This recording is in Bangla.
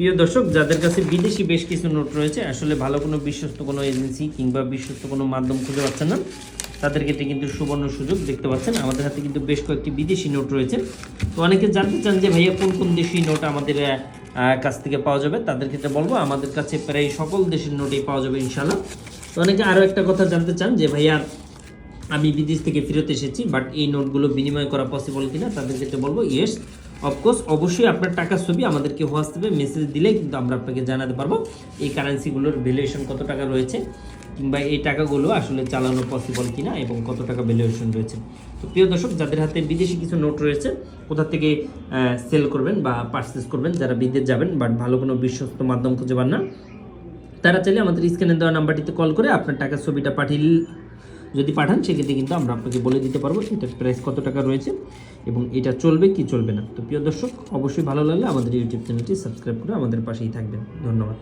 প্রিয় দর্শক, যাদের কাছে বিদেশি বেশ কিছু নোট রয়েছে, আসলে ভালো কোনো বিশ্বস্ত কোনো এজেন্সি কিংবা বিশ্বস্ত কোনো মাধ্যম খুঁজে পাচ্ছেন না, তাদের ক্ষেত্রে কিন্তু সুবর্ণ সুযোগ। দেখতে পাচ্ছেন আমাদের হাতে কিন্তু বেশ কয়েকটি বিদেশি নোট রয়েছে। তো অনেকে জানতে চান যে ভাইয়া কোন কোন দেশি নোট আমাদের কাছ থেকে পাওয়া যাবে। তাদের ক্ষেত্রে বলবো আমাদের কাছে প্রায় সকল দেশের নোটই পাওয়া যাবে ইনশাল্লাহ। তো অনেকে আরও একটা কথা জানতে চান যে ভাইয়া আমি বিদেশ থেকে ফেরত এসেছি, বাট এই নোটগুলো বিনিময় করা পসিবল কিনা। তাদের ক্ষেত্রে বলবো ইয়েস, অফকোর্স, অবশ্যই আপনার টাকার ছবি আমাদেরকে হোয়াটসঅ্যাপে মেসেজ দিলে কিন্তু আমরা আপনাকে জানাতে পারবো এই কারেন্সিগুলোর ভ্যালুয়েশন কত টাকা রয়েছে, কিংবা এই টাকাগুলো আসলে চালানো পসিবল কিনা এবং কত টাকা ভ্যালুয়েশন রয়েছে। তো প্রিয় দর্শক, যাদের হাতে বিদেশি কিছু নোট রয়েছে, কোথা থেকে সেল করবেন বা পারচেস করবেন, যারা বিদেশ যাবেন বাট ভালো কোনো বিশ্বস্ত মাধ্যম খুঁজে পান না, তারা চাইলে আমাদের স্ক্রিনে দেওয়া নাম্বারটিতে কল করে আপনার টাকার ছবিটা যদি পাঠান, সেক্ষেত্রে কিন্তু আমরা আপনাকে বলে দিতে পারবো এটার প্রাইস কত টাকা রয়েছে এবং এটা চলবে কি চলবে না। তো প্রিয় দর্শক, অবশ্যই ভালো লাগলে আমাদের ইউটিউব চ্যানেলটি সাবস্ক্রাইব করে আমাদের পাশেই থাকবেন। ধন্যবাদ।